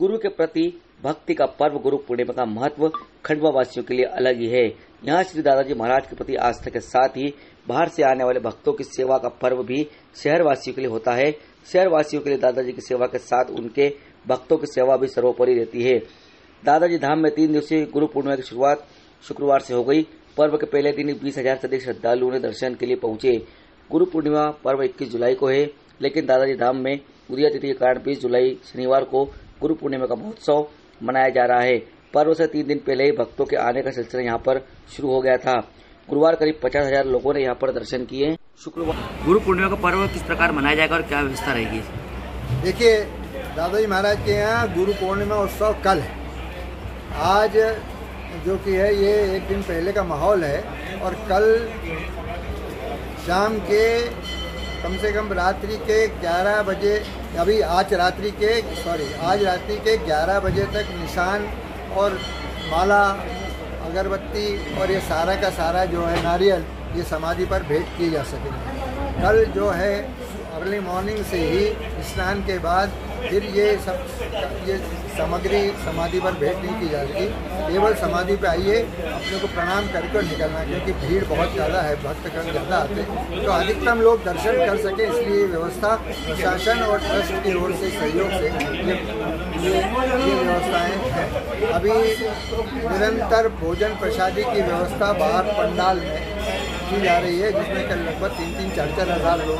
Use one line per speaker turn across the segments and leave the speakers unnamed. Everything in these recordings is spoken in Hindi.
गुरु के प्रति भक्ति का पर्व गुरु पूर्णिमा का महत्व खंडवा वासियों के लिए अलग ही है। यहाँ श्री दादाजी महाराज के प्रति आस्था के साथ ही बाहर से आने वाले भक्तों की सेवा का पर्व भी शहर वासियों के लिए होता है। शहर वासियों के लिए दादाजी की सेवा के साथ उनके भक्तों की सेवा भी सर्वोपरि रहती है। दादाजी धाम में 3 दिवसीय गुरु पूर्णिमा की शुरुआत शुक्रवार से हो गई। पर्व के पहले दिन 20,000 से अधिक श्रद्धालुओं ने दर्शन के लिए पहुंचे। गुरु पूर्णिमा पर्व 21 जुलाई को है, लेकिन दादाजी धाम में उदया तिथि के कारण 20 जुलाई शनिवार को गुरु पूर्णिमा का महोत्सव मनाया जा रहा है। पर्व से 3 दिन पहले ही भक्तों के आने का सिलसिला यहाँ पर शुरू हो गया था। गुरुवार करीब 50,000 लोगों ने यहाँ पर दर्शन किए। शुक्रवार गुरु पूर्णिमा का पर्व किस प्रकार मनाया जाएगा और क्या व्यवस्था रहेगी?
देखिए, दादाजी महाराज के यहाँ गुरु पूर्णिमा उत्सव कल है। आज जो कि है ये 1 दिन पहले का माहौल है और कल शाम के कम से कम रात्रि के 11 बजे आज रात्रि के 11 बजे तक निशान और माला अगरबत्ती और ये सारा का सारा जो है नारियल ये समाधि पर भेंट किए जा सकेंगे। कल जो है अर्ली मॉर्निंग से ही स्नान के बाद फिर ये सामग्री समाधि पर भेंट नहीं की जाएगी। केवल समाधि पे आइए, अपने को प्रणाम करके निकलना, क्योंकि भीड़ बहुत ज़्यादा है, भक्तगण ज़्यादा आते हैं, तो अधिकतम लोग दर्शन कर सके, इसलिए व्यवस्था प्रशासन और ट्रस्ट की ओर से सहयोग से ये व्यवस्थाएं हैं। अभी निरंतर भोजन प्रसादी की व्यवस्था बाहर पंडाल में की जा रही है, जिसमें कल लगभग 3-4 हज़ार लोग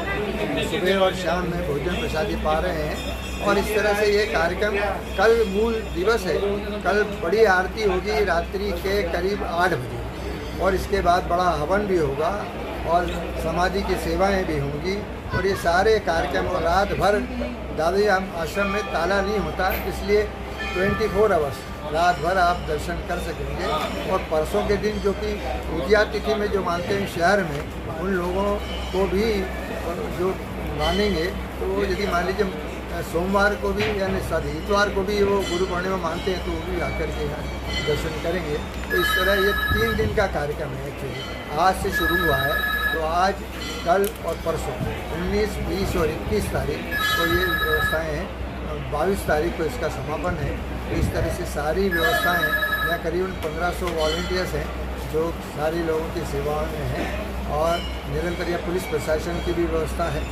सुबह और शाम में भोजन प्रसादी पा रहे हैं। और इस तरह से ये कार्यक्रम कल मूल दिवस है। कल बड़ी आरती होगी रात्रि के करीब 8 बजे और इसके बाद बड़ा हवन भी होगा और समाधि की सेवाएं भी होंगी। और ये सारे कार्यक्रम और रात भर दादाजी आश्रम में ताला नहीं होता, इसलिए 24 आवर्स रात भर आप दर्शन कर सकेंगे। और परसों के दिन जो कि उदया तिथि में जो मानते हैं शहर में, उन लोगों को भी जो मानेंगे तो यदि मान लीजिए सोमवार को भी यानी इतवार को भी वो गुरु पूर्णिमा मानते हैं तो वो भी आकर के यहाँ दर्शन करेंगे। तो इस तरह ये 3 दिन का कार्यक्रम है। एक्चुअली आज से शुरू हुआ है, तो आज, कल और परसों 19, 20 और 21 तारीख को ये व्यवस्थाएँ हैं। 22 तारीख को इसका समापन है। तो इस तरह से सारी व्यवस्थाएँ यहाँ करीबन 1500 वॉलंटियर्स हैं जो सारी लोगों की सेवाओं में हैं और निरंतर यह पुलिस प्रशासन की भी व्यवस्था है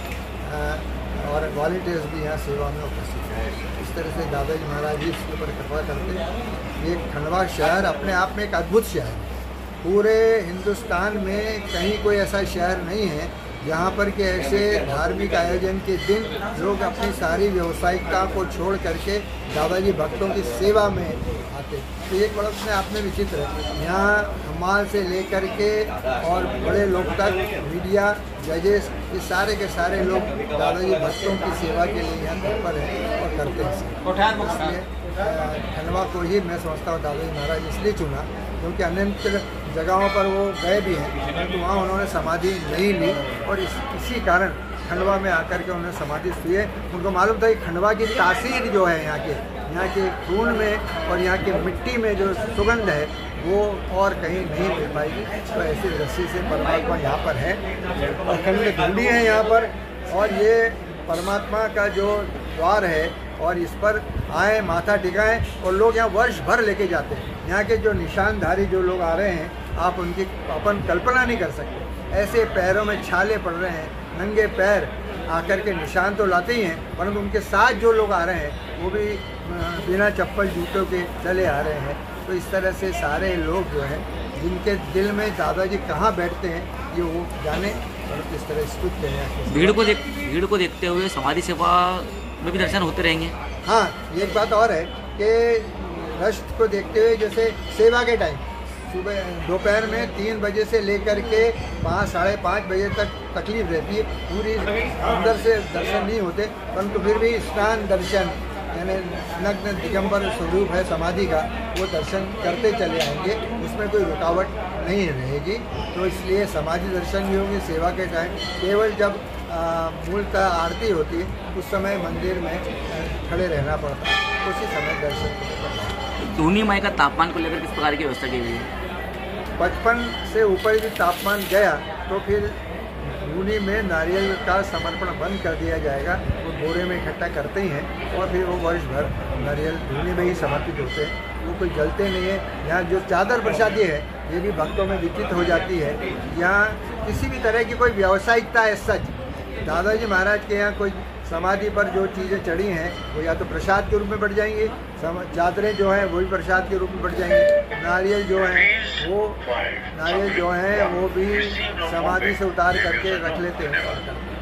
और वॉलंटियर्स भी यहाँ सेवा में उपस्थित है। इस तरह से दादाजी महाराज जी इसके ऊपर कृपा करते हैं। ये खंडवा शहर अपने आप में एक अद्भुत शहर है। पूरे हिंदुस्तान में कहीं कोई ऐसा शहर नहीं है जहाँ पर कि ऐसे धार्मिक आयोजन के दिन लोग अपनी सारी व्यावसायिकता को छोड़ करके दादाजी भक्तों की सेवा में आते। तो एक बड़ा अपने आप में विचित्र है। यहाँ हमाल से लेकर के और बड़े लोग तक, मीडिया, जजेस, ये सारे के सारे लोग दादाजी भक्तों की सेवा के लिए यहाँ तत्पर हैं और करते हैं। इसलिए खंडवा को ही मैं समझता हूँ दादाजी महाराज इसलिए चुना क्योंकि अन्य जगहों पर वो गए भी हैं, परंतु वहाँ उन्होंने समाधि नहीं ली और इसी कारण खंडवा में आकर के उन्होंने समाधि ली है। उनको मालूम था कि खंडवा की तासीर जो है यहाँ के खून में और यहाँ की मिट्टी में जो सुगंध है वो और कहीं नहीं मिल पाएगी। तो ऐसी दृष्टि से परमात्मा यहाँ पर है और खंड घंडी है यहाँ पर, और ये परमात्मा का जो द्वार है और इस पर आए, माथा टिकाएं और लोग यहाँ वर्ष भर लेके जाते हैं। यहाँ के जो निशानधारी जो लोग आ रहे हैं, आप उनकी अपन कल्पना नहीं कर सकते। ऐसे पैरों में छाले पड़ रहे हैं, नंगे पैर आकर के निशान तो लाते ही हैं, परंतु उनके साथ जो लोग आ रहे हैं वो भी बिना चप्पल जूतों के चले आ रहे हैं। तो इस तरह से सारे लोग जो हैं जिनके दिल में दादाजी कहाँ बैठते हैं ये वो जाने, परंतु इस तरह स्तुत हैं।
भीड़ को देखते हुए समाधि सेवा में भी दर्शन होते रहेंगे।
हाँ, एक बात और है कि रश को देखते हुए जैसे सेवा के टाइम सुबह दोपहर में 3 बजे से लेकर के 5, साढ़े 5 बजे तक तकलीफ रहती है। पूरी अंदर से दर्शन नहीं होते, परंतु फिर भी स्नान दर्शन यानी नग्न दिगंबर स्वरूप है समाधि का, वो दर्शन करते चले आएंगे, उसमें कोई रुकावट नहीं रहेगी। तो इसलिए समाधि दर्शन भी होंगे सेवा के टाइम। केवल जब मूलतः आरती होती है उस समय मंदिर में खड़े रहना पड़ता है, उसी समय दर्शन करना।
धूनी माई का तापमान को लेकर किस प्रकार की व्यवस्था की गई है?
55 से ऊपर भी तापमान गया तो फिर धूनी में नारियल का समर्पण बंद कर दिया जाएगा। वो बोरे में इकट्ठा करते ही हैं और फिर वो वर्ष भर नारियल धुने में ही समर्पित होते हैं। वो कोई जलते नहीं है। यहाँ जो चादर प्रसादी है ये भी भक्तों में विचित हो जाती है। यहाँ किसी भी तरह की कोई व्यावसायिकता है सच दादाजी महाराज के यहाँ कोई समाधि पर जो चीज़ें चढ़ी हैं वो या तो प्रसाद के रूप में बढ़ जाएंगी, चादरें जो हैं वो भी प्रसाद के रूप में बढ़ जाएंगी, नारियल जो हैं वो भी समाधि से उतार करके रख लेते हैं।